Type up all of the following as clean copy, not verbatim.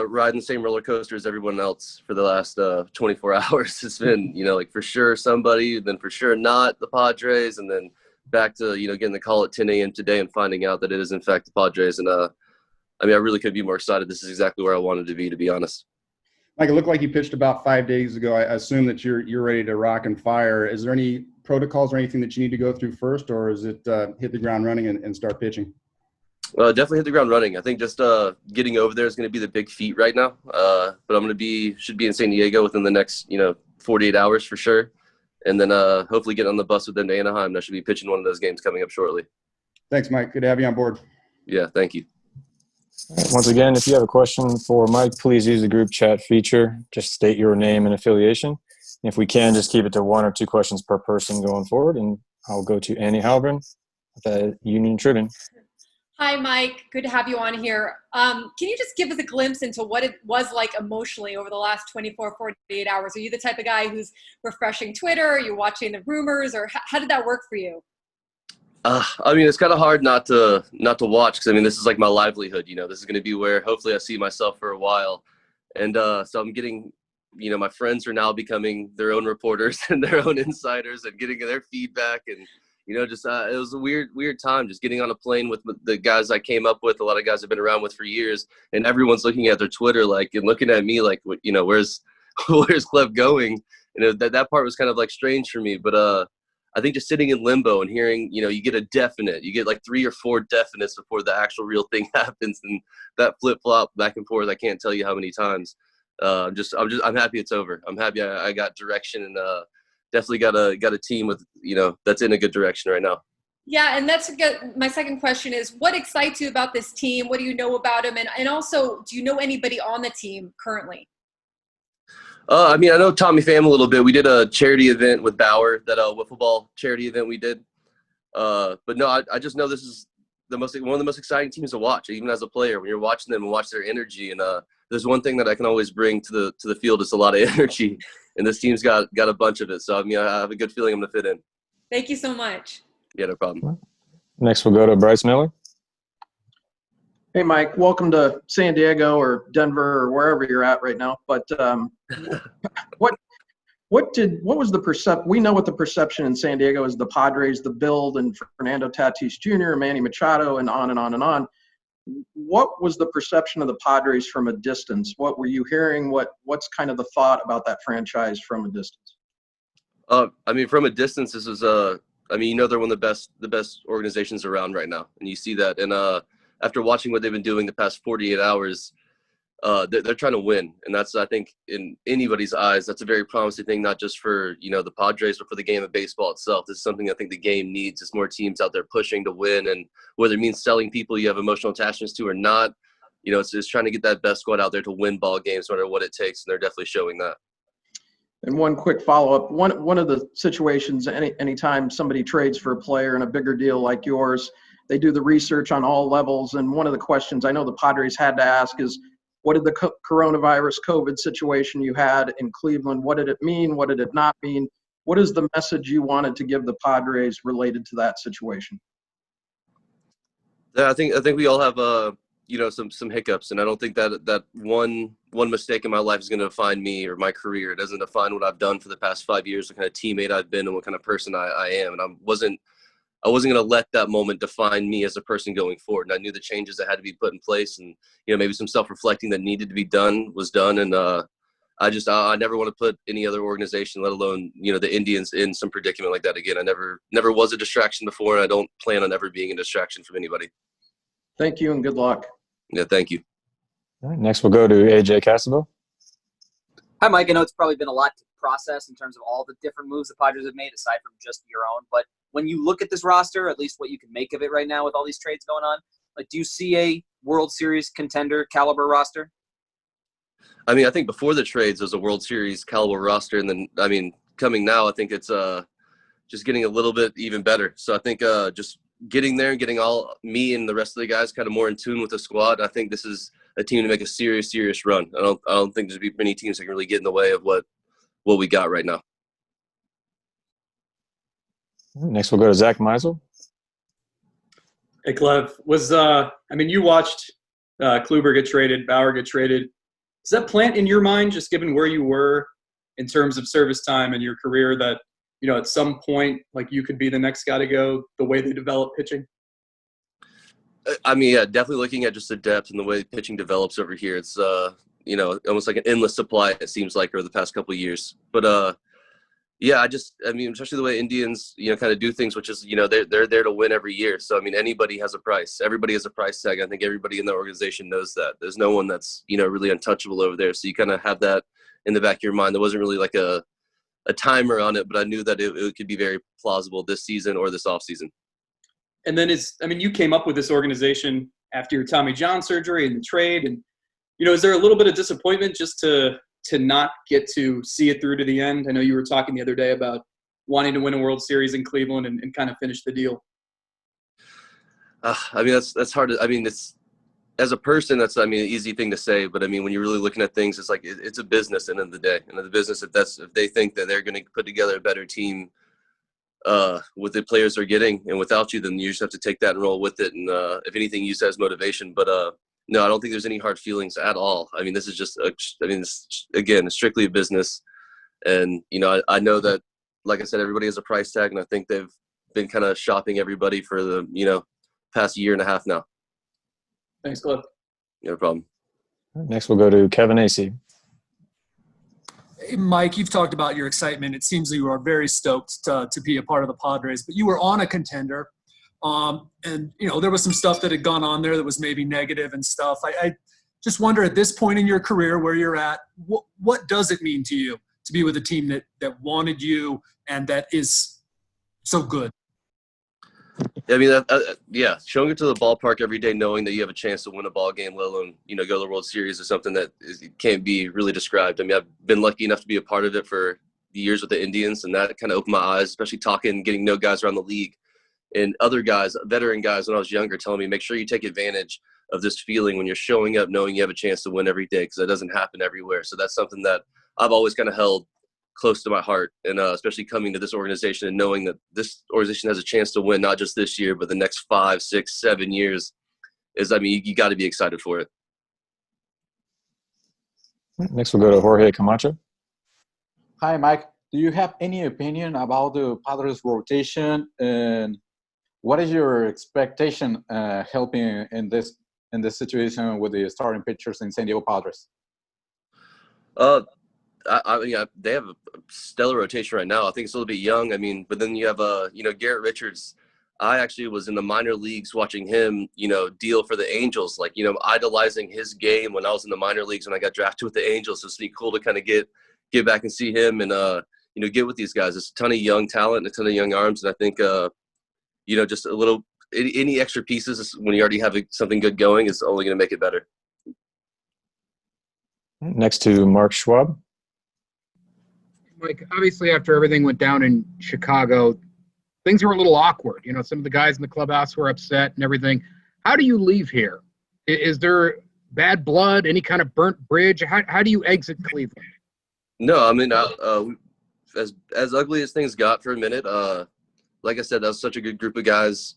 riding the same roller coaster as everyone else for the last 24 hours. It's been, like for sure somebody, then for sure not the Padres, and then back to, getting the call at 10 a.m. today and finding out that it is in fact the Padres. And I really couldn't be more excited. This is exactly where I wanted to be honest. Mike, it looked like you pitched about 5 days ago. I assume that you're ready to rock and fire. Is there any protocols or anything that you need to go through first, or is it hit the ground running and start pitching? Definitely hit the ground running. I think just getting over there is going to be the big feat right now. But I'm going to should be in San Diego within the next 48 hours for sure, and then hopefully get on the bus with them to Anaheim. I should be pitching one of those games coming up shortly. Thanks, Mike. Good to have you on board. Yeah, thank you. Once again, if you have a question for Mike, please use the group chat feature. Just state your name and affiliation. If we can, just keep it to 1 or 2 questions per person going forward. And I'll go to Annie Halbrin at the Union Tribune. Hi, Mike. Good to have you on here. Can you just give us a glimpse into what it was like emotionally over the last 24, 48 hours? Are you the type of guy who's refreshing Twitter? Are you watching the rumors? Or how did that work for you? It's kind of hard not to watch because, this is like my livelihood. This is going to be where hopefully I see myself for a while. And so I'm getting, my friends are now becoming their own reporters and their own insiders and getting their feedback. And, it was a weird time just getting on a plane with the guys I came up with. A lot of guys I've been around with for years. And everyone's looking at their Twitter and looking at me like, where's Clev going? And that part was kind of like strange for me. But I think just sitting in limbo and hearing, you get a definite, you get like 3 or 4 definites before the actual real thing happens, and that flip flop back and forth. I can't tell you how many times. I'm happy it's over. I'm happy I got direction, and definitely got a team with that's in a good direction right now. Yeah, and that's good. My second question is, what excites you about this team? What do you know about them, and also, do you know anybody on the team currently? I know Tommy Pham a little bit. We did a charity event with Bauer, that wiffle ball charity event we did. But no, I just know this is one of the most exciting teams to watch, even as a player. When you're watching them and watch their energy, and there's one thing that I can always bring to the field is a lot of energy, and this team's got a bunch of it. So I have a good feeling I'm gonna fit in. Thank you so much. Yeah, no problem. Next, we'll go to Bryce Miller. Hey, Mike, welcome to San Diego or Denver or wherever you're at right now. But what was the perception? We know what the perception in San Diego is: the Padres, the build, and Fernando Tatis Jr., Manny Machado, and on and on and on. What was the perception of the Padres from a distance? What were you hearing? What's kind of the thought about that franchise from a distance? From a distance, this is they're one of the best organizations around right now, and you see that. And after watching what they've been doing the past 48 hours, they're trying to win. And that's, I think, in anybody's eyes, that's a very promising thing, not just for, the Padres, but for the game of baseball itself. This is something I think the game needs. It's more teams out there pushing to win. And whether it means selling people you have emotional attachments to or not, it's just trying to get that best squad out there to win ball games, no matter what it takes. And they're definitely showing that. And one quick follow-up. One of the situations, anytime somebody trades for a player in a bigger deal like yours, they do the research on all levels. And one of the questions I know the Padres had to ask is, what did the coronavirus COVID situation you had in Cleveland, what did it mean? What did it not mean? What is the message you wanted to give the Padres related to that situation? Yeah, I think we all have some hiccups, and I don't think that one mistake in my life is going to define me or my career. It doesn't define what I've done for the past 5 years, what kind of teammate I've been, and what kind of person I am. And I wasn't going to let that moment define me as a person going forward. And I knew the changes that had to be put in place, and maybe some self-reflecting that needed to be done was done. And I never want to put any other organization, let alone the Indians, in some predicament like that again. I never was a distraction before, and I don't plan on ever being a distraction from anybody. Thank you and good luck. Yeah, thank you. All right, next we'll go to AJ Cassaville. Hi, Mike. I know it's probably been a lot to process in terms of all the different moves the Padres have made aside from just your own. But when you look at this roster, at least what you can make of it right now with all these trades going on, do you see a World Series contender caliber roster? I think before the trades, there's a World Series caliber roster. And then, coming now, I think it's just getting a little bit even better. So I think just getting there and getting all me and the rest of the guys kind of more in tune with the squad. I think this is a team to make a serious run. I don't think there's many teams that can really get in the way of what we got right now. Next, we'll go to Zach Meisel. Hey, Clev, you watched Kluber get traded, Bauer get traded. Does that plant in your mind, just given where you were in terms of service time and your career, that, you know, at some point, like, you could be the next guy to go the way they develop pitching? I mean, yeah, definitely looking at just the depth and the way pitching develops over here. It's, you know, almost like an endless supply, it seems like, over the past couple of years. But, yeah, I mean, especially the way Indians, you know, kind of do things, which is, you know, they're there to win every year. So, I mean, anybody has a price. Everybody has a price tag. I think everybody in the organization knows that. There's no one that's, you know, really untouchable over there. So you kind of have that in the back of your mind. There wasn't really like a timer on it, but I knew that it could be very plausible this season or this offseason. And then you came up with this organization after your Tommy John surgery and the trade. And, you know, is there a little bit of disappointment just to not get to see it through to the end? I know you were talking the other day about wanting to win a World Series in Cleveland and kind of finish the deal. I mean, that's hard to, I mean, it's, as a person, that's, I mean, an easy thing to say, but I mean, when you're really looking at things, it's like, it's a business at the end of the day. And the business, if they think that they're going to put together a better team with the players they're getting and without you, then you just have to take that and roll with it. And if anything, use that as motivation. But no, I don't think there's any hard feelings at all. I mean, this is just, again, it's strictly a business. And, you know, I know that, like I said, everybody has a price tag, and I think they've been kind of shopping everybody for the, you know, past year and a half now. Thanks, Cliff. No problem. Next, we'll go to Kevin Acey. Hey, Mike, you've talked about your excitement. It seems that you are very stoked to be a part of the Padres, but you were on a contender. And, you know, there was some stuff that had gone on there that was maybe negative and stuff. I just wonder, at this point in your career where you're at, what does it mean to you to be with a team that wanted you and that is so good? I mean, yeah, showing it to the ballpark every day, knowing that you have a chance to win a ball game, let alone, you know, go to the World Series, is something that can't be really described. I mean, I've been lucky enough to be a part of it for the years with the Indians, and that kind of opened my eyes, especially talking, getting to know guys around the league and other guys, veteran guys when I was younger, telling me, make sure you take advantage of this feeling when you're showing up, knowing you have a chance to win every day, because that doesn't happen everywhere. So that's something that I've always kind of held close to my heart, and especially coming to this organization and knowing that this organization has a chance to win, not just this year, but the next 5, 6, 7 years is, I mean, you got to be excited for it. Next, we'll go to Jorge Camacho. Hi, Mike. Do you have any opinion about the Padres rotation, and what is your expectation helping in this situation with the starting pitchers in San Diego Padres? Yeah, they have a stellar rotation right now. I think it's a little bit young. I mean, but then you have you know, Garrett Richards. I actually was in the minor leagues watching him, you know, deal for the Angels, like, you know, idolizing his game when I was in the minor leagues when I got drafted with the Angels. So it's be cool to kind of get back and see him and you know, get with these guys. There's a ton of young talent and a ton of young arms, and I think you know, just a little any extra pieces when you already have something good going is only going to make it better. Next to Mark Schwab. Mike, obviously after everything went down in Chicago, things were a little awkward. You know, some of the guys in the clubhouse were upset and everything. How do you leave here? Is there bad blood, any kind of burnt bridge? How do you exit Cleveland? No, I mean, as ugly as things got for a minute, like I said, that was such a good group of guys.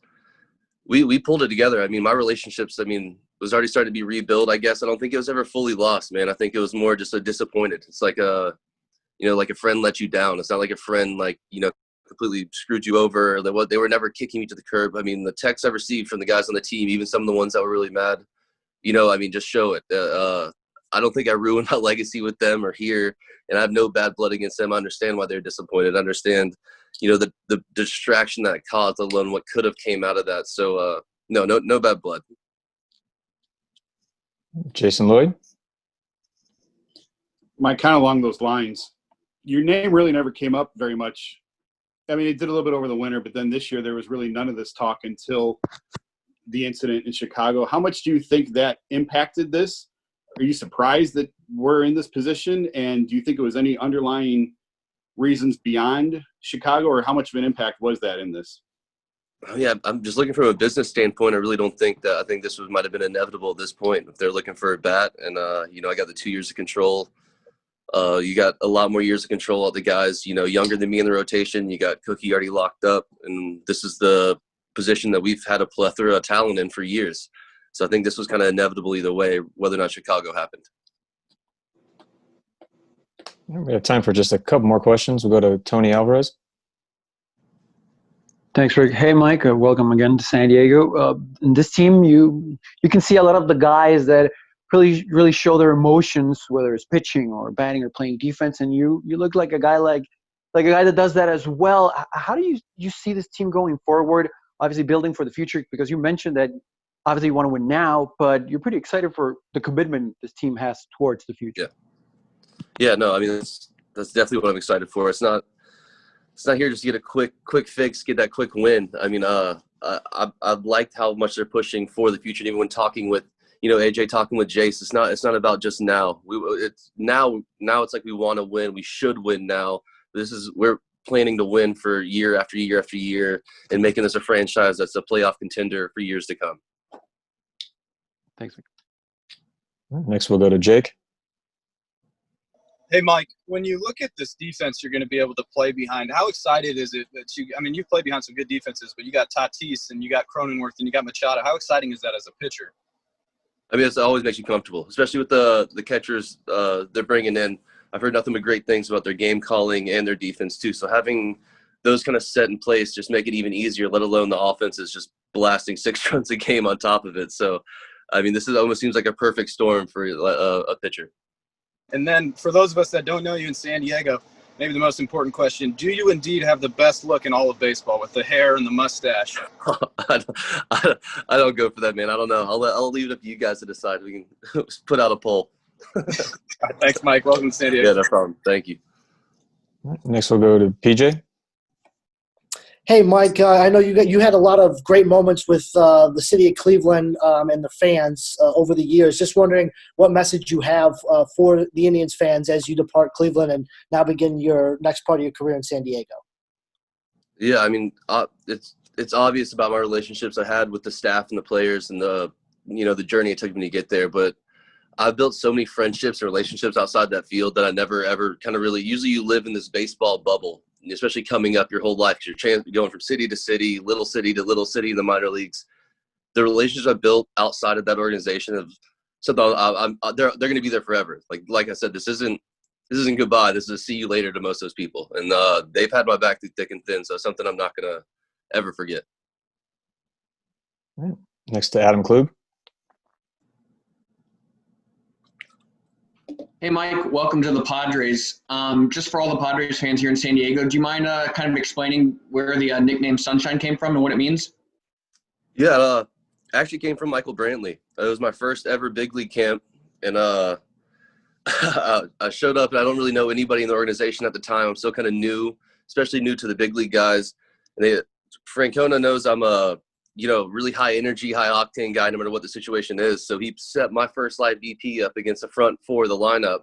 We pulled it together. I mean, my relationships, I mean, was already starting to be rebuilt, I guess. I don't think it was ever fully lost, man. I think it was more just a disappointed. It's like you know, like a friend let you down. It's not like a friend, like, you know, completely screwed you over. They were never kicking you to the curb. I mean, the texts I received from the guys on the team, even some of the ones that were really mad, you know, I mean, just show it. I don't think I ruined my legacy with them or here, and I have no bad blood against them. I understand why they're disappointed. I understand, you know, the distraction that it caused, let alone what could have came out of that. So, no bad blood. Jason Lloyd. Mike, kind of along those lines, your name really never came up very much. I mean, it did a little bit over the winter, but then this year there was really none of this talk until the incident in Chicago. How much do you think that impacted this? Are you surprised that we're in this position? And do you think it was any underlying reasons beyond Chicago, or how much of an impact was that in this? Yeah, I'm just looking from a business standpoint. I really don't think that. I think this might have been inevitable at this point. If they're looking for a bat, and you know, I got the 2 years of control. You got a lot more years of control of the guys, you know, younger than me in the rotation. You got Cookie already locked up, and this is the position that we've had a plethora of talent in for years. So I think this was kind of inevitable either way, whether or not Chicago happened. We have time for just a couple more questions. We'll go to Tony Alvarez. Thanks, Rick. Hey, Mike. Welcome again to San Diego. In this team, you can see a lot of the guys that really show their emotions, whether it's pitching or batting or playing defense, and you look like a guy like a guy that does that as well. How do you see this team going forward? Obviously, building for the future, because you mentioned that obviously you want to win now, but you're pretty excited for the commitment this team has towards the future. Yeah. No, I mean that's definitely what I'm excited for. It's not here just to get a quick fix, get that quick win. I mean, I've liked how much they're pushing for the future. And even when talking with, AJ, talking with Jace, it's not about just now. It's now it's like we want to win. We should win now. We're planning to win for year after year after year and making this a franchise that's a playoff contender for years to come. Thanks. Next, we'll go to Jake. Hey, Mike, when you look at this defense you're going to be able to play behind, how excited is it that you've played behind some good defenses, but you got Tatis and you got Cronenworth and you got Machado. How exciting is that as a pitcher? I mean, it always makes you comfortable, especially with the catchers they're bringing in. I've heard nothing but great things about their game calling and their defense too. So having those kind of set in place just make it even easier, let alone the offense is just blasting 6 runs a game on top of it. So, I mean, almost seems like a perfect storm for a pitcher. And then for those of us that don't know you in San Diego, maybe the most important question, do you indeed have the best look in all of baseball with the hair and the mustache? I don't go for that, man. I don't know. I'll leave it up to you guys to decide. We can put out a poll. Thanks, Mike. Welcome to San Diego. Yeah, no problem. Thank you. Next, we'll go to PJ. Hey, Mike, I know you had a lot of great moments with the city of Cleveland and the fans over the years. Just wondering what message you have for the Indians fans as you depart Cleveland and now begin your next part of your career in San Diego. Yeah, I mean, it's obvious about my relationships I had with the staff and the players and the journey it took me to get there. But I've built so many friendships and relationships outside that field that I never ever kind of really. Usually, you live in this baseball bubble, especially coming up your whole life. You're going from city to city, little city to little city in the minor leagues. The relationships I built outside of that organization have something. They're going to be there forever. Like I said, this isn't goodbye. This is a see you later to most of those people, and they've had my back through thick and thin. So it's something I'm not going to ever forget. Right. Next to Adam Klug. Hey, Mike, welcome to the Padres. Just for all the Padres fans here in San Diego, do you mind kind of explaining where the nickname Sunshine came from and what it means? Yeah, actually came from Michael Brantley. It was my first ever big league camp, and I showed up, and I don't really know anybody in the organization at the time. I'm still kind of new, especially new to the big league guys. And Francona knows I'm a really high energy, high octane guy, no matter what the situation is. So he set my first live BP up against the front four of the lineup.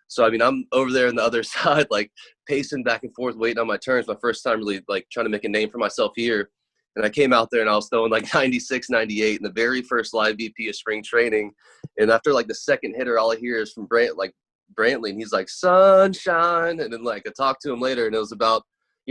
So, I mean, I'm over there on the other side, like pacing back and forth, waiting on my turns. My first time really like trying to make a name for myself here. And I came out there and I was throwing like 96, 98 in the very first live BP of spring training. And after like the second hitter, all I hear is from Brantley, and he's like, Sunshine. And then like I talked to him later, and it was about,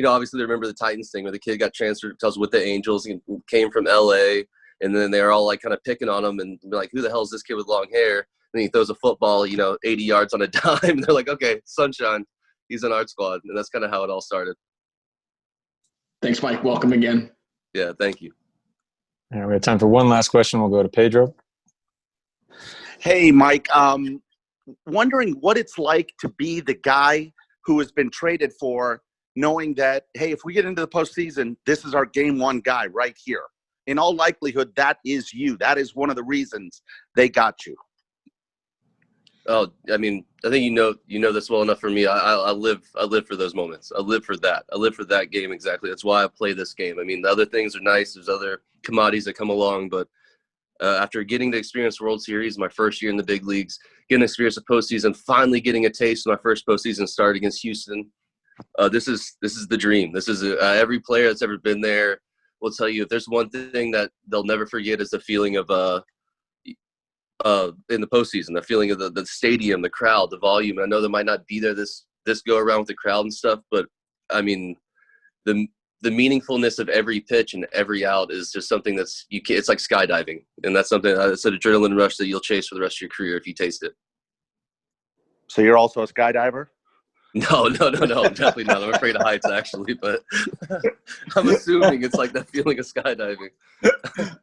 obviously they remember the Titans thing where the kid got transferred with the Angels and came from LA, and then they were all like kind of picking on him and be like, who the hell is this kid with long hair? And he throws a football, 80 yards on a dime. And they're like, okay, Sunshine, he's in our squad. And that's kind of how it all started. Thanks, Mike. Welcome again. Yeah, thank you. All right, we have time for one last question. We'll go to Pedro. Hey, Mike. Wondering what it's like to be the guy who has been traded for, knowing that, hey, if we get into the postseason, this is our game one guy right here. In all likelihood, that is you. That is one of the reasons they got you. Oh, I mean, I think you know this well enough for me. I live for those moments. I live for that. I live for that game exactly. That's why I play this game. I mean, the other things are nice. There's other commodities that come along, but after getting to experience World Series, my first year in the big leagues, getting to experience a postseason, finally getting a taste of my first postseason start against Houston. This is the dream. This is every player that's ever been there will tell you if there's one thing that they'll never forget is the feeling of in the postseason, the feeling of the stadium, the crowd, the volume. I know they might not be there this go around with the crowd and stuff, but I mean the meaningfulness of every pitch and every out is just something it's like skydiving, and that's something it's an adrenaline rush that you'll chase for the rest of your career if you taste it. So you're also a skydiver? No, definitely not. I'm afraid of heights, actually, but I'm assuming it's like that feeling of skydiving.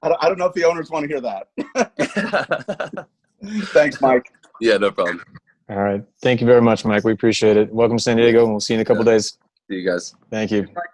I don't know if the owners want to hear that. Thanks, Mike. Yeah, no problem. All right. Thank you very much, Mike. We appreciate it. Welcome to San Diego, and we'll see you in a couple days. See you guys. Thank you. Mike.